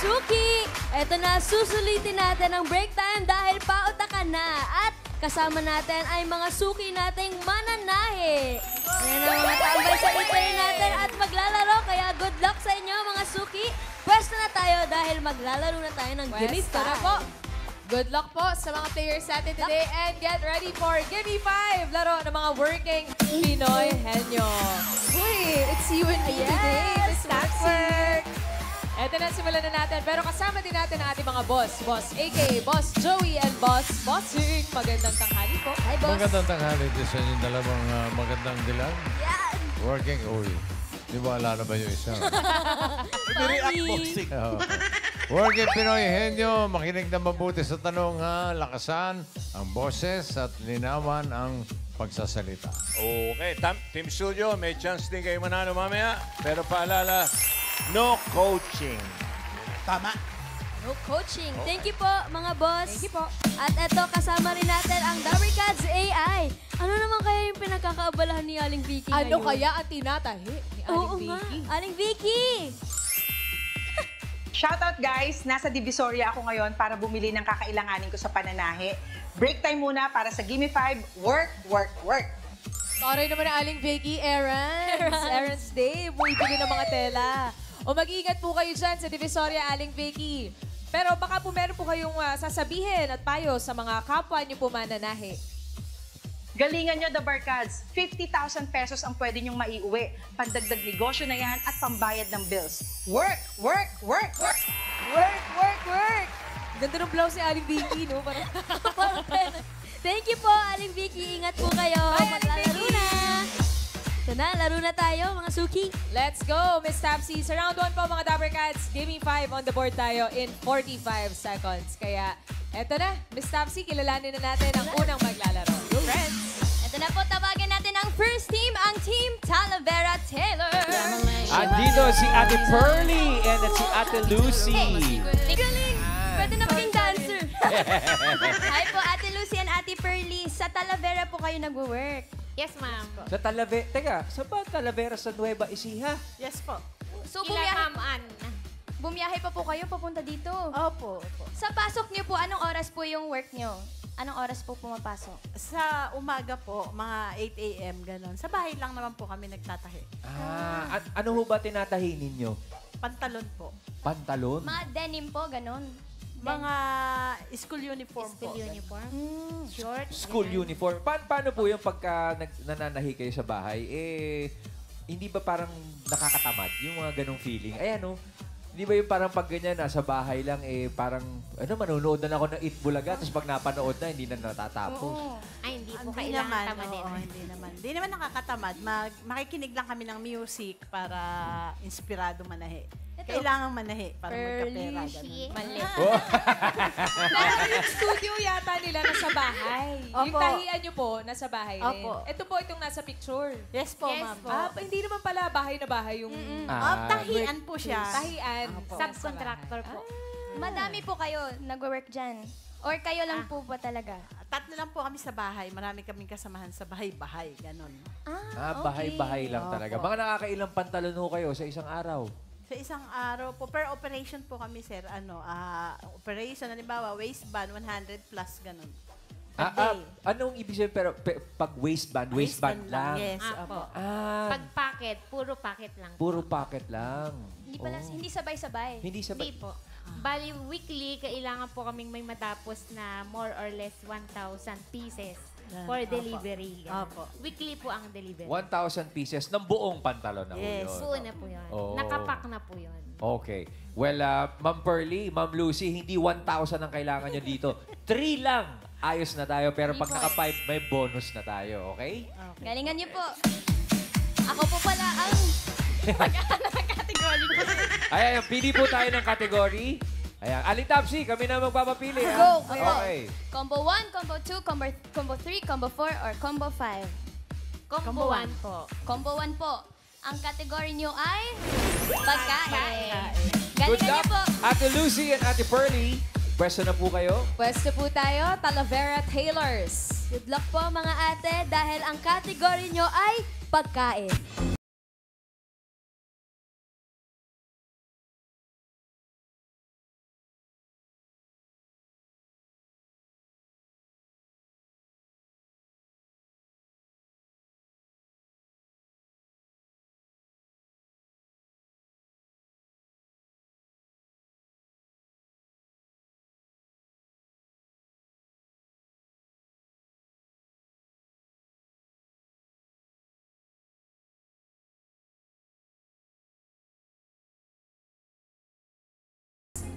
Suki! Eto na, susulitin natin ang break time dahil pauta ka na. At kasama natin ay mga suki nating mananahe. Yan ang mga tambay sa eatery natin at maglalaro. Kaya good luck sa inyo mga suki. Pwesto na tayo dahil maglalaro na tayo ng Gimme Pwesto na 5. po. Good luck po sa mga players natin today and get ready for Gimme 5! Laro ng mga working Pinoy Henyo. Uy, it's you and me today, Miss Work. Eto na, simulan na natin. Pero kasama din natin ang ating mga boss. Boss a.k.a. Boss Joey and Boss Bossing. Magandang tanghali po. Hi, boss. Magandang tanghali din sa inyong dalawang magandang dilag. Yan! Working, uy. Di ba wala na ba yung isa? React boxing. Oo. Working Pinoy Henyo, makinig na mabuti sa tanong ha. Lakasan ang boses at linawan ang pagsasalita. Okay, Team Studio, may chance din kayo manalo mamaya. Pero paalala, no coaching. Tama. No coaching. Thank you po, mga boss. Thank you po. At eto, kasama rin natin ang Dabricads AI. Ano naman kaya yung pinagkakaabalahan ni Aling Vicky Ano ngayon? kaya ang tinatahi ni Oo Aling nga, Vicky? Aling Vicky! Shoutout guys, nasa Divisoria ako ngayon para bumili ng kakailanganin ko sa pananahe. Break time muna para sa Gimme 5, work, work, work. Sorry naman na Aling Vicky, Errands Day. Bumibili ng mga tela. O mag-iingat po kayo dyan sa Divisoria, Aling Vicky. Pero baka po meron po kayong sasabihin at payo sa mga kapwa niyo po mananahe. Galingan nyo, the Barkads. 50,000 pesos ang pwede nyong maiuwi. Pandagdag negosyo na yan at pambayad ng bills. Work, work, work, work. Work, work, work! Ganda ng blouse ni Aling Vicky, no? Parang Thank you po, Aling Vicky. Ingat po kayo. Bye, Aling Maglalaro Vicky. na. Ito na, laro na tayo, mga suki. let's go, Miss Tapsy. Sa round 1 po, mga Dabber Cats. Gimme 5 on the board tayo in 45 seconds. Kaya, eto na, Miss Tapsy, kilalanin na natin ang unang maglalaro. Friends! Ito na po, tawagin natin ang first team, ang Team Talavera Taylor. Andito si Ate Pearly and si Ate Lucy. Galing! Pwede na maging dancer. Hi po, Ate Lucy and Ate Pearly. Sa Talavera po kayo nagwo-work. Yes, ma'am. Sa Talavera, teka, sa ba Talavera sa Nueva Ecija? Yes po. So, Ma'am bumiyahe pa po kayo papunta dito. Opo. Sa pasok niyo po, anong oras po yung work niyo? Anong oras po pumapasok? Sa umaga po, mga 8 a.m. ganon. Sa bahay lang naman po kami nagtatahi. Ano ho ba tinatahi ninyo? Pantalon po. Pantalon? Mga denim po, ganon. Mga school uniform po. School uniform? Short. School uniform. Paano po yung pagka nananahi kayo sa bahay? Hindi ba parang nakakatamad yung mga ganong feeling? Ayan, hindi ba yung parang pag ganyan, nasa bahay lang, parang, manonood na ako ng Eat Bulaga, tapos pag napanood na, hindi na natatapos. Ay, hindi po Hindi kailangan naman, tamadin. oo, hindi naman. Hindi naman nakakatamad. Makikinig lang kami ng music para inspirado manahe. Kailangan manahe para magkapera. Ganun. Mali. Pero yung studio yata nila nasa bahay. Yung Opo. tahian nyo po, nasa bahay rin. Opo. Ito po itong nasa picture. Yes po, Yes ma'am. po. Hindi naman pala bahay na bahay yung Tahian po siya. tahian. Opo. Subcontractor po. Madami po kayo nagwo-work dyan. Or kayo lang po ba talaga? Tatlo lang po kami sa bahay. Marami kaming kasamahan sa bahay-bahay. Ganon. Okay. Bahay-bahay lang Opo. talaga. Mga nakakailang pantalon ho kayo sa isang araw? Sa isang araw po, per operation po kami, sir. Operation, halimbawa, waistband, 100 plus, ganon. Per day. Anong ibig sabihin, pero pag waistband lang? Yes, Apo. opo. Pag packet, puro packet lang. Puro pocket lang. Hindi pala, hindi sabay-sabay. Hindi sabay. Hindi po. Bali, weekly, kailangan po kaming may matapos na more or less 1,000 pieces for Opo. delivery. Ganun. Opo. Weekly po ang delivery. 1,000 pieces ng buong pantalon na ho Yes. yun. Buo na po yun. Oo. Nakapak na po yun. Okay. Well, Ma'am Pearly, Ma'am Lucy, hindi 1,000 ang kailangan nyo dito. 3 lang. Ayos na tayo. Pero pag naka-5, may bonus na tayo. Okay? Galingan niyo po. Ako po pala ang category ko. Ayan, pili po tayo ng category. Ayan. Aling Tapsi, kami na magpapapili. Go, ha? go. Okay. Combo 1, combo 2, combo 3, combo 4, or combo 5? Combo 1 po. Combo 1 po. Ang category niyo ay pagkain. Good Galingan niyo luck, po. Ate Lucy and Ate Pearly. Pwesto na po kayo. Pwesto po tayo, Talavera Tailors. Good luck po mga ate dahil ang category niyo ay pagkain.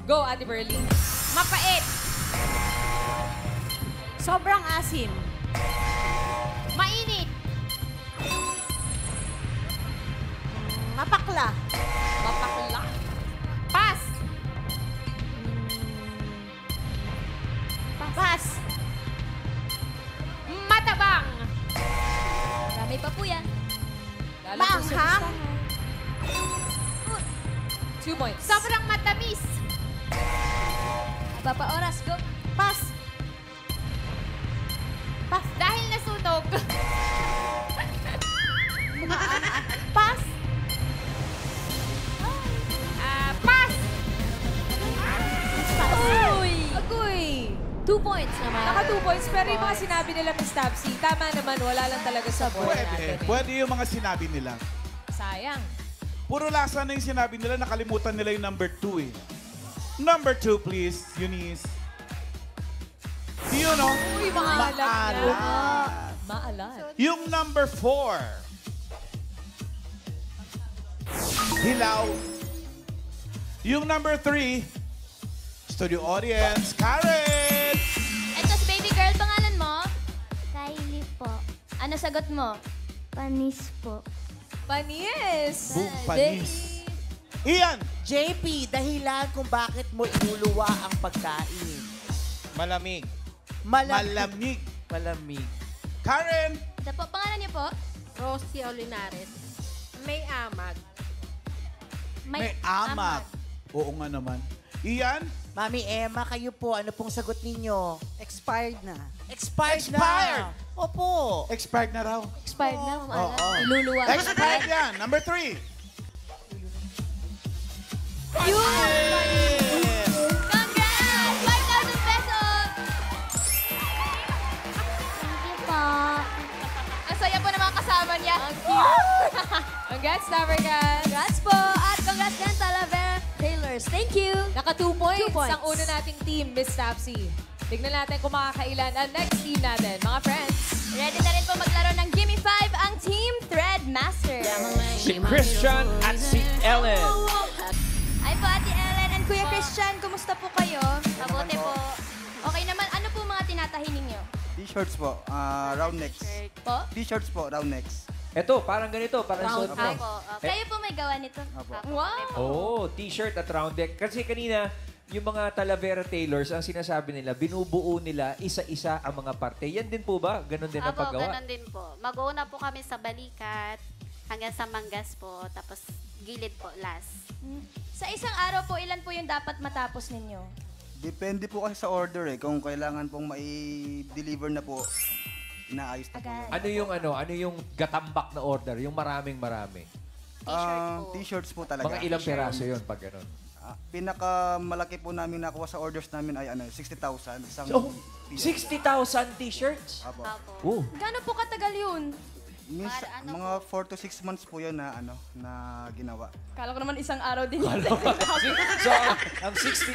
Go, Ate Pearly. Mapait. Sobrang asim. Mainit. Mapakla. Mapakla. Pas. Pas. Matabang. Marami pa po yan. Lalo po sa Maanghang. listahan. 2 points. Sobrang matamis. Haba pa oras, go. Pas. Dahil nasunog. Pas. Pas. Uy! Agoy. 2 points naman. Naka 2 points, pero yung mga sinabi nila, Miss Tapsi, tama naman, wala lang talaga sa board natin. Pwede yung mga sinabi nila. Sayang. Puro lasa na yung sinabi nila, nakalimutan nila yung number 2 eh. Number 2, please, Eunice. Yun, no? Uy, maalat yan. Maalat. Maalat. Yung number 4. Hilaw. Yung number 3, studio audience, Karen! Eto si baby girl, pangalan mo? Kylie po. Ano sagot mo? Panis po. Panis. Boom, panis. Ian! JP, dahilan kung bakit mo inuluwa ang pagkain. Malamig. Malamig. Malamig. Karen! Ito po, pangalan niyo po? Rosie Olinares. May amag. May amag. Oo nga naman. Ian? Mami Emma, kayo po, ano pong sagot ninyo? Expired na. Expired, Expired! na! Opo. Expired na raw. Expired na, maalat. Oo. Iluluwa. Expired yan. Number 3. Congrats! 5,000 pesos! Thank you po. Ang saya po ng mga kasama niya. Congrats, Tavergan. Congrats po! At congrats din, Talavera Taylors. Thank you! Naka 2 points, 2 points. ang una nating team, Miss Tapsi. Tignan natin kung makakailan ang next team natin. Mga friends. Ready na rin po maglaro ng Gimme 5 ang Team Threadmaster. Si Christian at si Ellen. Ay po, Ate Ellen and Kuya Christian, kumusta po kayo? Mabuti po. Okay naman, ano po mga tinatahi ninyo? T-shirts po, round necks. Po? T-shirts po, round necks. Eto, parang ganito, parang suot mo. Kayo po may gawa nito? Wow! Oh, t-shirt at round neck. Kasi kanina, yung mga Talavera Tailors, ang sinasabi nila, binubuo nila isa-isa ang mga parte. Yan din po ba? Ganon din ang Apo, paggawa? ganun din po. Mag-uuna po kami sa balikat, hanggang sa manggas po, tapos gilid po last. Sa isang araw po, ilan po yung dapat matapos ninyo? Depende po kasi sa order eh. Kung kailangan pong mai-deliver na po, inaayos na po. Agad. Ano yung gatambak na order? Yung marami. T-shirt po. T-shirts po talaga. Mga ilang peraso yun pag ganon? Pinakamalaki po namin nakuha sa orders namin ay 60,000. Isang So, t-shirt. 60,000 t-shirts? Apo. Apo. Oh. Gano'n po katagal yun? Mga 4 to 6 months po yun na ginawa. Kala ko naman isang araw din. So,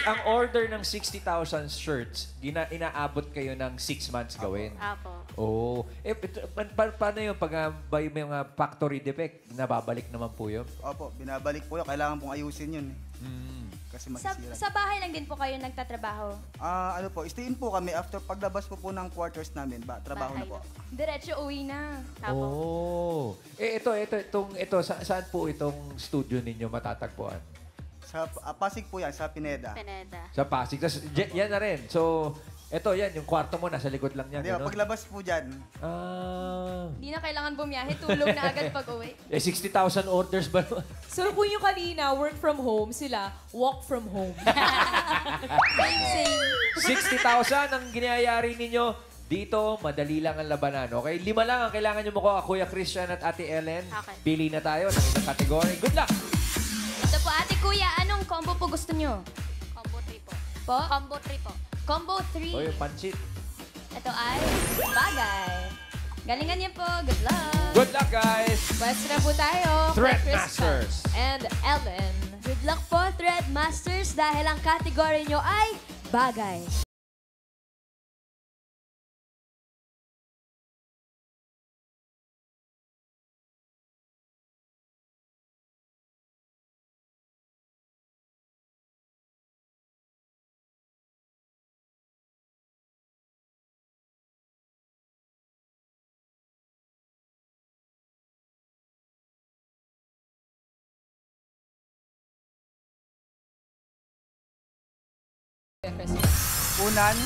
ang order ng 60,000 shirts, inaabot kayo ng 6 months gawin. Apo. Oh. Paano yun? Pag may mga factory defect, nababalik naman po yun? Opo, binabalik po yun. Kailangan pong ayusin yun eh. Kasi Sa, masisira. sa bahay lang din po kayo nagtatrabaho? Stay-in po kami. After paglabas po ng quarters namin, trabaho na Bahay po. Diretso uwi na. Apo. Oh. Ito, saan po itong studio ninyo matatagpuan? Sa Pasig po yan, sa Pineda. Pineda. Sa Pasig. Tas, yan na rin. So, yung kwarto mo, nasa likod lang yan. Hindi, Ganun? paglabas po dyan, Hindi na kailangan bumiyahe, tulog na agad pag uwi. 60,000 orders ba? So kung yung kanina, work from home, sila, walk from home. Same. 60,000 ang ginayari ninyo. Dito, madali lang ang labanan. Okay? 5 lang ang kailangan nyo makuha. Kuya Christian at Ate Ellen. Okay. Pili na tayo ng inyong category. Good luck! Ito po, Ate Kuya, anong combo po gusto nyo? Combo 3 po. Po? Combo 3 po. Combo 3. O, yung pansit. Ito ay bagay. Galingan niyo po. Good luck. Good luck, guys! Pwes na po tayo. Threadmasters. And Ellen. Good luck po, Threadmasters, dahil ang category nyo ay bagay. Unan.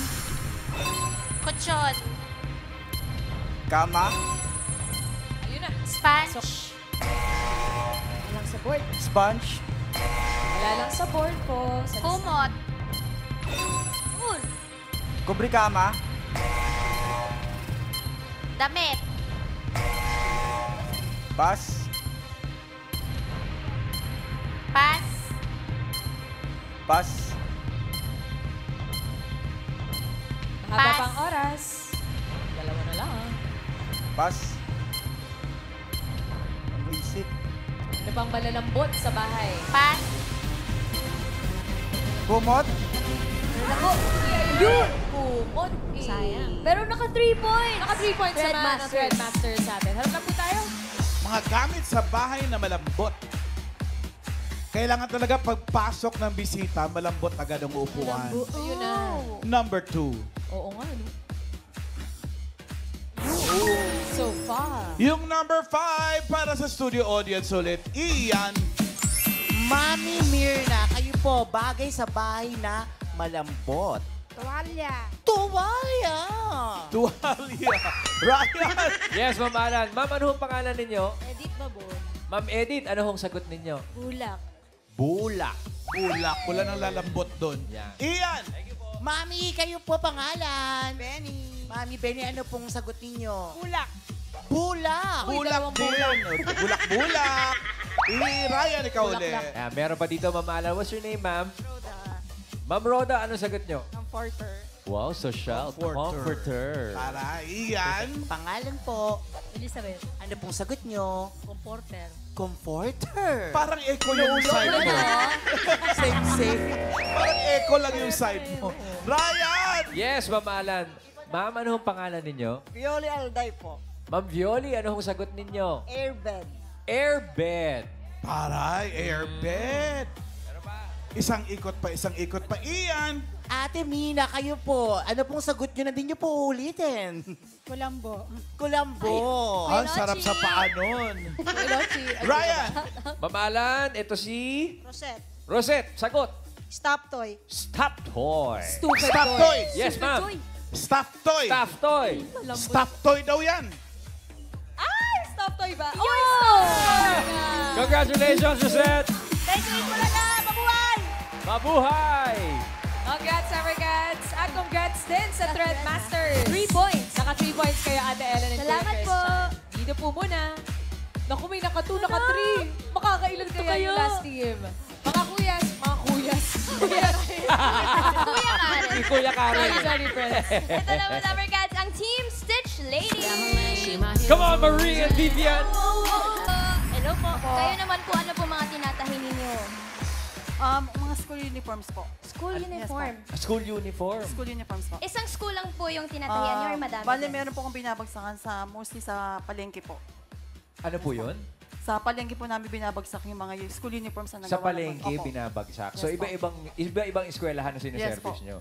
Kutsyon. Kama. Ayun na. Sponge. Wala lang sa board. Sponge. Wala lang sa board po. Kumot. Un. Kubrikama. Damit. Pas. Pas. Pas. Mahaba Pass. pang oras. Dalawa na lang, ah. Pas. Ang isip. Ano pang malalambot sa bahay? Pas. Kumot. Ako. Yun! Kumot. Sayang. Pero naka 3 points. Naka 3 points Thread naman ang Master. Threadmaster sa atin. Harap lang po tayo. Mga gamit sa bahay na malambot. Kailangan talaga pagpasok ng bisita, malambot agad ang upuan. Ayun na. Number 2. Oo nga, no? So far. Yung number 5 para sa studio audience ulit, Ian. Mami Mirna, kayo po bagay sa bahay na malambot. Tuwalya. Tuwaya! Tuwalya. Ryan. Yes, Ma'am Alan. Ma'am, ano hong pangalan ninyo? Edit Babon. Ma'am Edith, ano hong sagot ninyo? Bulak. Bulak. Bulak. Wala nang lalambot doon. Yan. Ian. Mami, kayo po pangalan. Benny. Mami, Benny, ano pong sagot ninyo? Bulak. Bulak! Bulak din. Bulak-bulak. Ryan, ikaw ulit. Ayan, meron pa dito, Ma'am Alan. What's your name, ma'am? Ma'am Rhoda, ano sagot nyo? Comforter. Wow, social. Comforter. Para Ian. Pangalan po. Elizabeth. Ano pong sagot nyo? Comforter. Comforter. Parang echo yung side mo. Same. Parang echo lang yung side mo. Ryan! Yes, Ma'am Alan. Ma'am, ano hong pangalan ninyo? Pioli Alday po. Ma'am Violi, ano hong sagot ninyo? Airbed. Airbed. Paray, airbed. Isang ikot pa. Ian! Ate Mina, kayo po. Ano pong sagot nyo na din nyo po ulitin? Kulambo. Kulambo. Ang sarap sa paa nun. Ryan! Ma'am Alan, ito si... Rosette. Rosette, sagot. Stop toy. Stop toy. Stupid Stop boy. toy. Yes, ma'am. Stop toy. Stop toy. Stop toy daw yan. Ay! Stop toy ba? Yo! Congratulations, Rosette. Thank you, Bulaga. Mabuhay! Mabuhay! Congrats, Evergats! At congrats din sa Threadmaster. 3 points. Naka 3 points kayo, Ate Ellen and Salamat Kuya po. Christian. Dito po muna. Naku, may naka 2, naka 3. Makakailan kaya kayo. yung last team? Mga kuyas. Kuya Karen. Si Kuya Karen. Sorry, friends. Ito naman, Lovercats, ang Team Stitch Lady. Come on, Marie and Vivian. Hello po. Kayo naman po, ano po mga tinatahin ninyo? Mga school uniforms po. School uniform. School uniform. School uniforms po. Isang school lang po yung tinatahian niyo or madami? Bale, din? meron po akong binabagsakan mostly sa palengke po. Ano po yun? Sa palengke po namin binabagsak yung mga school uniforms na Sa nagawa palengke, naman. Opo. binabagsak. Yes So, po. iba-ibang eskwelahan na Yes siniservice po. nyo.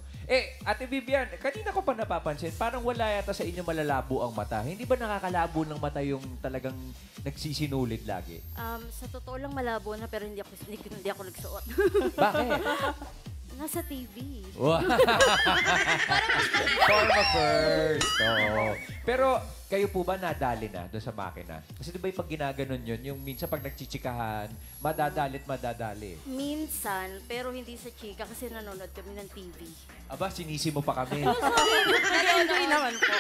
Ate Vivian, kanina ko pa napapansin, parang wala yata sa inyo malalabo ang mata. Hindi ba nakakalabo ng mata yung talagang nagsisinulit lagi? Sa totoo lang malabo na pero hindi ako nagsuot. Bakit? Nasa TV. Wow. Forma first. Oo. Pero kayo po ba nadali na doon sa makina? Kasi di ba yung pag ginaganon yun, yung minsan pag nagchichikahan, madadali. Minsan, pero hindi sa chika kasi nanonood kami ng TV. Aba, sinisi mo pa kami. Hindi naman po.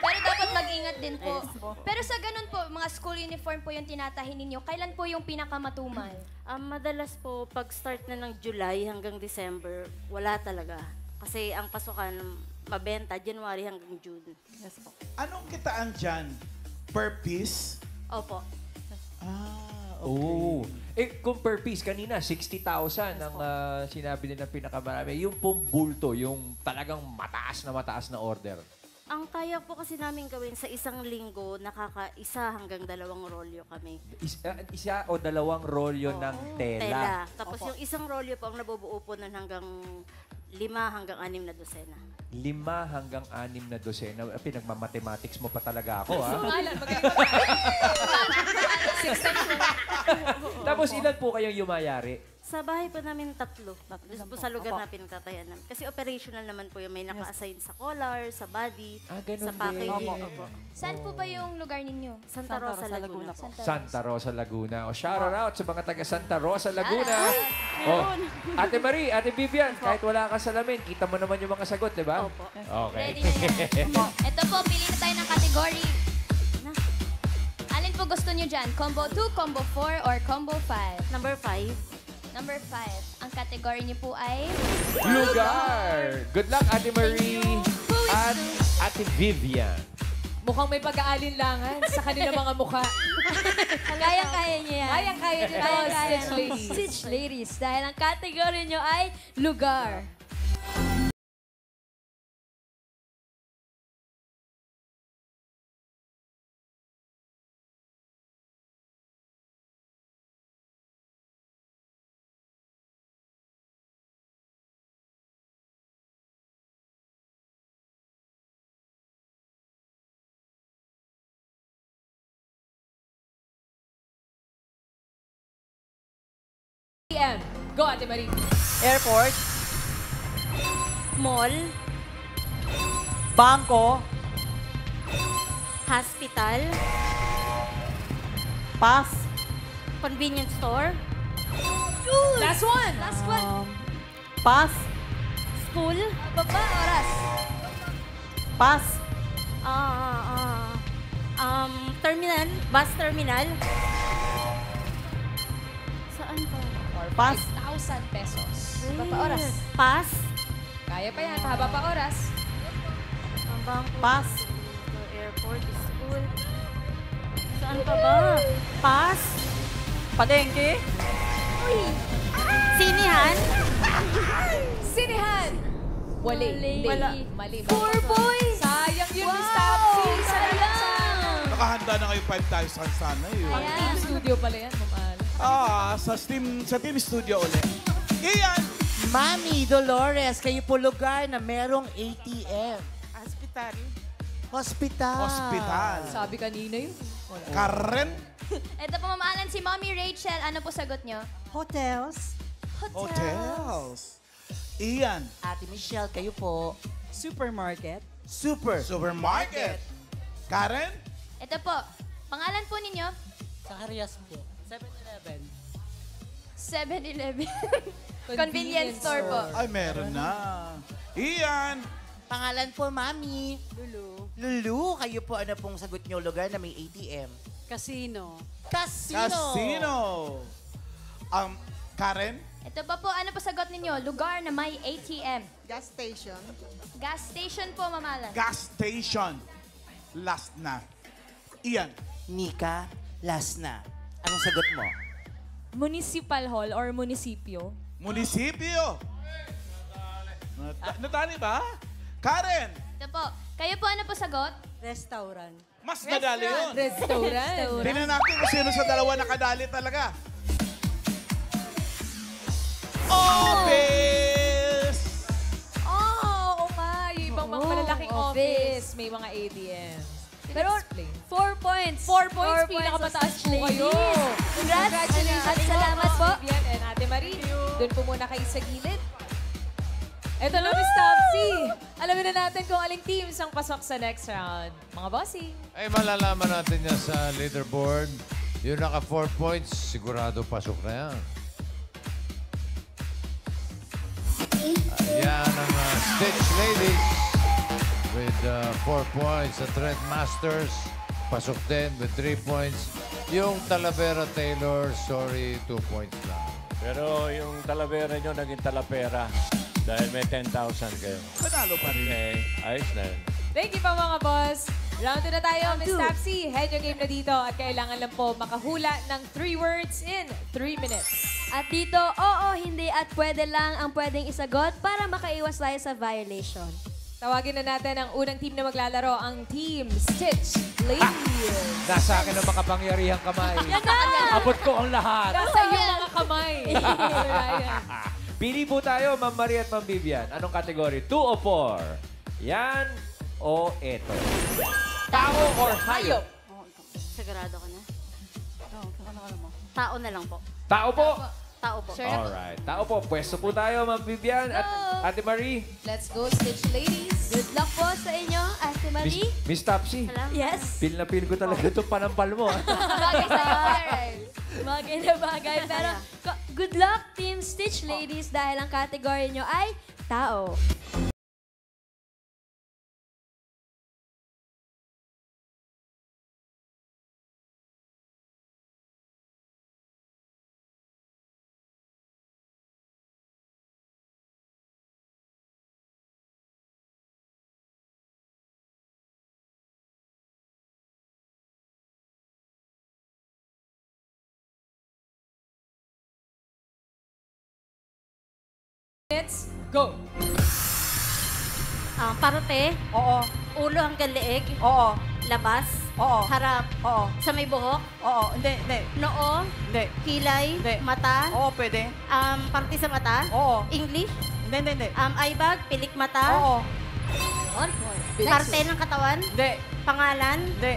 Pero dapat mag-ingat din po. Yes po. Pero sa ganun po, mga school uniform po yung tinatahin ninyo. Kailan po yung pinakamatumal? Madalas po, pag start na ng July hanggang December, wala talaga. Kasi ang pasukan, mabenta, January hanggang June. Yes po. Anong kitaan dyan? Per piece? Opo. Oo. Kung per piece, kanina, 60,000 ang sinabi nila pinakamarami. Yung pong bulto, yung talagang mataas na order. Ang kaya po kasi namin gawin sa isang linggo, nakaka-1 hanggang 2 rolyo kami. Isa o 2 rolyo ng tela. Tapos Opo. yung isang rolyo po, ang nabubuo po nun hanggang 5 hanggang 6 na dosena. 5 hanggang 6 na dosena. Pinagmamathematics mo pa talaga ako, ha? Alan, magaling pa. 6 times 1. Tapos ilan po kayong yumayari? Sa bahay po namin tatlo. Tapos lang po po. sa lugar Opo. na pinagtatayan namin. Kasi operational naman po yung may naka-assign sa collar, sa body, ganun sa packaging. din. Opo. Saan po ba yung lugar ninyo? Santa Rosa, Laguna. po. Santa Rosa, Laguna. O, shout out sa mga taga Santa Rosa, Laguna. meron. Ate Marie, Ate Vivian, kahit wala kang salamin, kita mo naman yung mga sagot, di ba? Opo. Okay. Ready na yan. Ito po, pili na tayo ng category. Alin po gusto nyo dyan? Combo 2, Combo 4, or Combo 5? Number 5. Number 5. Ang category niyo po ay... Lugar! Good luck, Ate Marie at Ate Vivian. Mukhang may pag-aalinlangan sa kanilang mga mukha. Kayang-kaya niyo yan. Kayang-kaya niyo to, Kayang-kaya Stitch niyo. Ladies. Stitch Ladies. Dahil ang category niyo ay lugar. PM. Go, Ate Marie. Airport. Mall, Bangko. hospital, Pass. convenience store, Last one. Last one. Pass. school, Baba, oras. Pass. terminal, bus terminal. Saan pa? Pass. 5,000 pesos. Baba, oras. Pass. Kaya pa yan, pahaba pa oras. Bangko, Pass. airport, school. Saan pa ba? Pass. Palengke. Sinihan. Sinihan. Wali. Hindi. Wala. Mali. 4 points. Sayang yun, Miss Wow! Tapsi. Sayang! Nakahanda na kayo 5,000 sana yun. Pang team studio pala yan, Ma'am Sa team studio ulit. Iyan! Mami Dolores, kayo po lugar na merong ATM. Hospital. Hospital. Hospital. Sabi kanina yun. Karen. Ito po, Ma'am Alan, si Mommy Rachel. Ano po sagot nyo? Hotels. Hotels. Iyan. Ate Michelle, kayo po. Supermarket. Supermarket. Karen. Ito po, pangalan po ninyo? Zacarias po. 7-Eleven. 7-Eleven. Convenience store po. Ay, meron na. Iyan. Pangalan po, Mami. Lulu. Lulu, kayo po ano pong sagot nyo lugar na may ATM? Casino. Casino. Karen. Ito pa po, ano po sagot ninyo? Lugar na may ATM. Gas station. Gas station po, Ma'am Alan. Gas station. Last na. Iyan. Nika, last na. Anong sagot mo? Municipal hall or munisipyo? Munisipyo. Nadali ba? Karen. Ito po, kayo po ano po sagot? Restaurant. Mas nadali yun. Restaurant. Tingnan natin kung sino sa dalawa nakadali talaga. Office! Oo nga. Yung ibang mga malalaking office, may mga ATM. Pero, 4 points. 4 points, pinakamataas po kayo. Congratulations. At salamat po. Vivian and Ate Marie. Doon po muna kayo sa gilid. Ito na, Miss Topsy. Alamin na natin kung aling teams ang pasok sa next round. Mga bossing. Ay, malalaman natin yan sa leaderboard. Yung naka 4 points, sigurado pasok na yan. Ayan ang Stitch Ladies with 4 points. At Red Masters, pasok din with 3 points. Yung Talavera Taylor, sorry, 2 points lang. Pero yung Talavera nyo naging Talapera dahil may 10,000 kayo. Panalo pa rin. Okay, ayos na yun. Thank you pa mga boss. Round 2 na tayo, Miss Topsy. Head yung game na dito at kailangan lang po makahula ng 3 words in 3 minutes. At dito, oo, hindi at pwede lang ang pwedeng isagot para makaiwas tayo sa violation. Tawagin na natin ang unang team na maglalaro, ang Team Stitch Ladies. Nasa akin ang makapangyarihang kamay. Abot ko ang lahat. Nasa iyo mga kamay. Pili po tayo, Ma'am Marie at Ma'am Vivian. Anong kategory? 2 o 4? Yan o eto? Tao or hayop? Sigurado ka na? Tao na lang po. Tao po. Tao po. Alright. Tao po, pwesto po tayo, Ma'am Vivian at Ate Marie. Let's go, Stitch Ladies. Good luck po sa inyo, Ate Marie. Miss Topsy. Yes. Feel na feel ko talaga itong panampal mo. Bagay sa bagay na bagay. Pero good luck, Team Stitch Ladies, dahil ang category nyo ay tao. Let's go. Parate. Oo. Ulo hanggang leeg. Oo. Labas. Oo. Harap. Oo. Sa may buhok. Oo. Hindi. Noo. Hindi. Kilay. Hindi. Mata. Oo, pwede. Parte sa mata. Oo. English. Hindi. Eye bag. Pilik mata. Oo. 1 point. Parte ng katawan. Hindi. Pangalan. Hindi.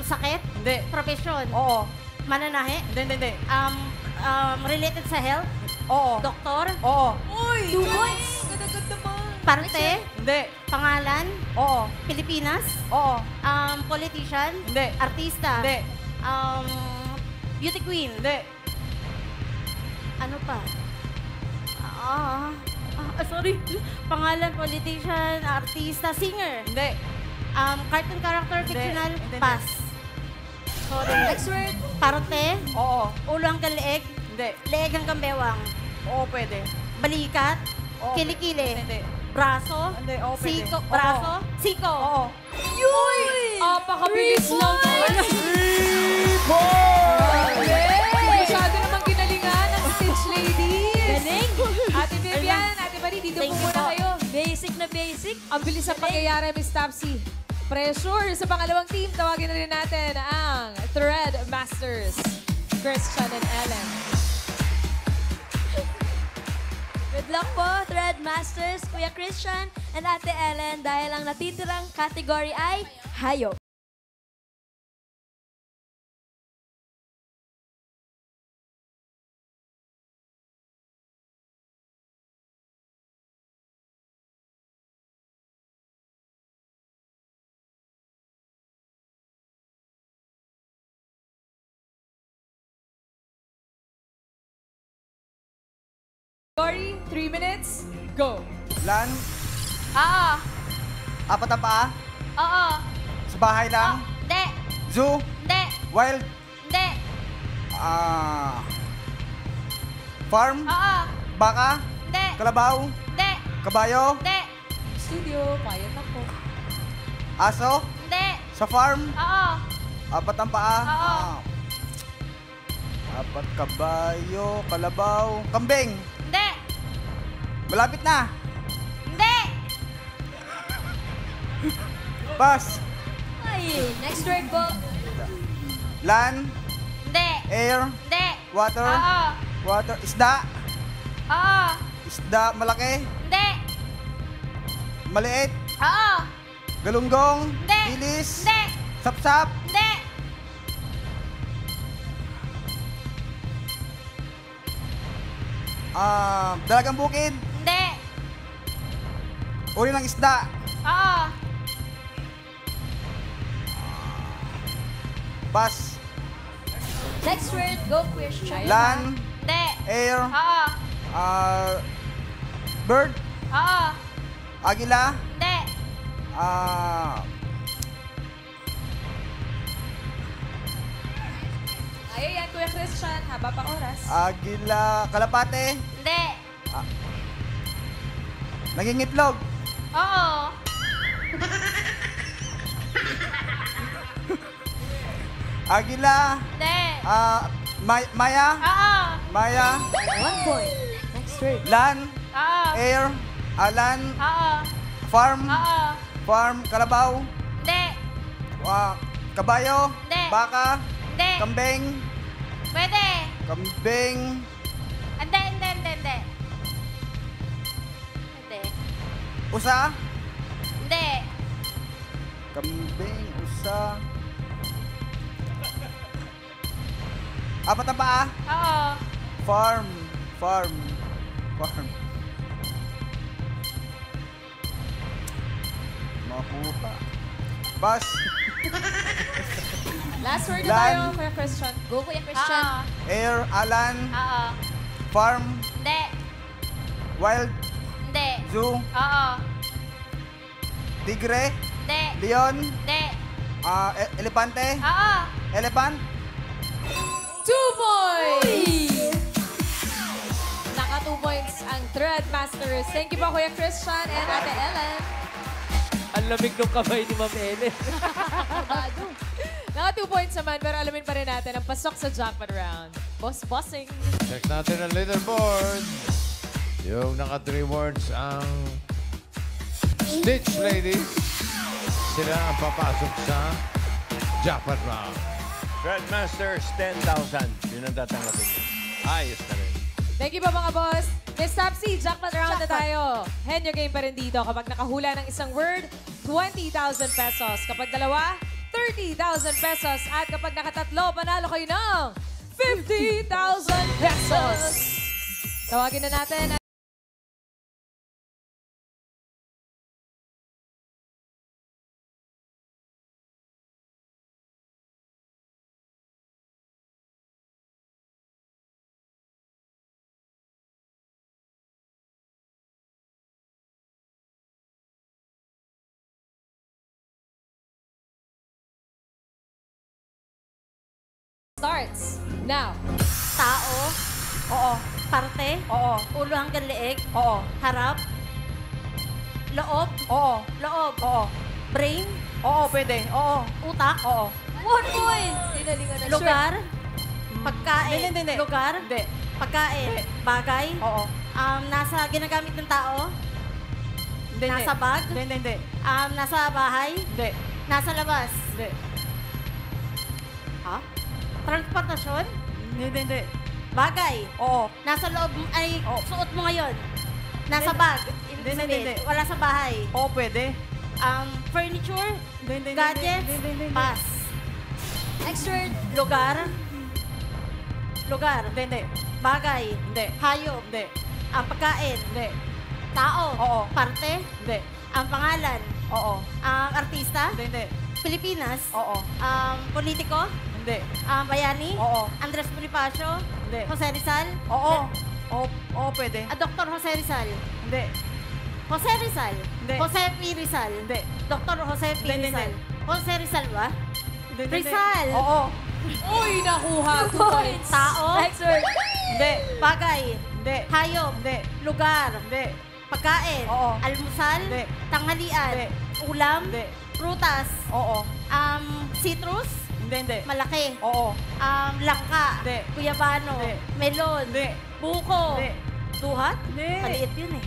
Sakit. Hindi. Profesyon. Oo. Mananahe. Hindi. Related sa health. Oo. Doktor. Oo. Uy! 2 points. Ganda-ganda naman. Parte. Hindi. Pangalan. Oo. Pilipinas. Oo. Politician. Hindi. Artista. Hindi. Beauty queen. Hindi. Ano pa? Sorry. Pangalan, politician, artista, singer. Hindi. Cartoon character, fictional, Hindi. pass. Sorry. Next word. Parte. Oo. Ulo hanggang leeg. Hindi. Leeg hanggang bewang. Oo, pwede. Balikat. Oo. Kilikili. Hindi. Braso. Hindi. Oo, pwede. Siko. Oo. Braso. Siko. Oo. Yuy! Apakabilis lang naman. 3 points! Masyado namang ginalingan ng Stitch Ladies. Galing. Ate Vivian, Ate Marie, dito Thank po you muna po. kayo. Basic na basic. Ang bilis sa pangyayari, Miss Topsy. Pressure sa pangalawang team. Tawagin na rin natin ang Thread Masters, Christian and Ellen. Good luck po, Thread Masters, Kuya Christian, and Ate Ellen, dahil ang natitirang category ay hayop. Category, 3 minutes, go. Lan, Oo. apat na paa, Oo. sa bahay lang, Hindi. zoo, Hindi. wild, Hindi. farm, Oo. baka, Hindi. kalabaw, Hindi. kabayo, Hindi. Studio, quiet na po. aso, Hindi. sa farm, Oo. apat ang paa, Oo. apat kabayo, kalabaw, kambing, Hindi. malapit na, Hindi. pass, Ay, next word po. land, Hindi. air, Hindi. water, Oo. water, isda, Oo. isda malaki, Hindi. maliit, Oo. galunggong, Hindi. bilis, Hindi. sapsap, Hindi. dalagang bukid, Hindi. uri ng isda, Oo. pass, Next word, go Christian. land, Hindi. air, Oo. bird, Oo. agila, Hindi. Ayan, Kuya Christian, haba pa oras. agila, kalapate, Hindi. nangingitlog, Oo. agila, Hindi. maya, Oo. maya, 1 point. Next word. land, Oo. air, land, Oo. farm, Oo. farm, kalabaw, Hindi. kabayo, Hindi. baka, Hindi. kambing, Pwede. kambing, Hindi. Hindi. usa, Hindi. kambing, usa, apat na paa, Oo. Farm. Makuha. Pass. Last word na Land. tayo, Kuya Christian. Go, Kuya Christian. Air. Alan. Oo. Farm. Hindi. Wild. Hindi. Zoo. Oo. Tigre. Hindi. Leon. Hindi. Elepante. Oo. Elephant. 2 points! Naka 2 points ang Thread Masters. Thank you po, Kuya Christian and Ate Ellen. Ang lamig ng kamay ni Ma'am Ellen. Naka 2 points naman, pero alamin pa rin natin ang pasok sa jackpot round. Bossing. Check natin ang leaderboard. Yung naka 3 words ang Stitch Ladies. Sila ang papasok sa jackpot round. Grandmasters, 10,000. Yun ang tatanggapin niyo. Ayos na rin. Thank you po mga boss. Miss Topsy, jackpot round na tayo. Henyo game pa rin dito. Kapag nakahula ng isang word, 20,000 pesos. Kapag dalawa, 30,000 pesos. At kapag nakatatlo, panalo kayo ng 50,000 pesos. Tawagin na natin. Starts now. Tao. Oo. Parte. Oo. Ulo hanggang leeg. Oo. Harap. Loob. Oo. Loob. Oo. Brain. Oo, pwede. Oo. Utak. Oo. 1 point. Sinalingan na. Lugar. Pagkain. Hindi. Lugar. Hindi. Pagkain. Bagay. Oo. Nasa ginagamit ng tao. Hindi. Nasa bag. Hindi. Nasa bahay. Hindi. Nasa labas. Hindi. Ha? Transportasyon. Hindi. Bagay. Oo. Nasa loob, ay, Oo. suot mo ngayon. Nasa Hindi. bag. Ibig Hindi. sabihin, wala sa bahay. Oo, pwede. Furniture. Hindi. Gadgets. Hindi. Pass. Next word. Lugar. Lugar. Hindi. Bagay. Hindi. Hayop. Hindi. Ang pagkain. Hindi. Tao. Oo. Parte. Hindi. Ang pangalan. Oo. Ang artista. Hindi. Pilipinas. Oo. Politiko. Hindi. Bayani. Oo. Andres Bonifacio. Hindi. Jose Rizal. Oo. Oo, pwede. Dr. Jose Rizal. Hindi. Jose Rizal. Hindi. Jose P. Rizal. Hindi. Dr. Jose P. Hindi. Rizal. Jose Rizal ba? Hindi. Rizal. Oo. Uy, nakuha. 2 points. Tao. Next word. Hindi. Bagay. Hindi. Hayop. Hindi. Lugar. Hindi. Pagkain. Oo. Almusal. Hindi. Tanghalian. Hindi. Ulam. Hindi. Prutas. Oo. Citrus. Hindi. Malaki. Oo. Langka. Hindi. Guyabano. Hindi. Melon. Hindi. Buko. Hindi. Duhat? Hindi. Maliit yun eh.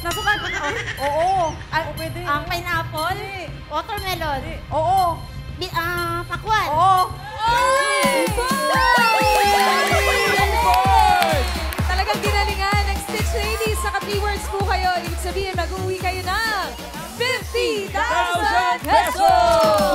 Nasukat mo na. Oo. Oo, pwede. Pineapple. Hindi. Watermelon. Oo. Pakwan. Oo. Talagang ginalingan ng Stitch Ladies. Naka 3 words po kayo. Ibig sabihin, mag-uwi kayo ng 50,000 pesos!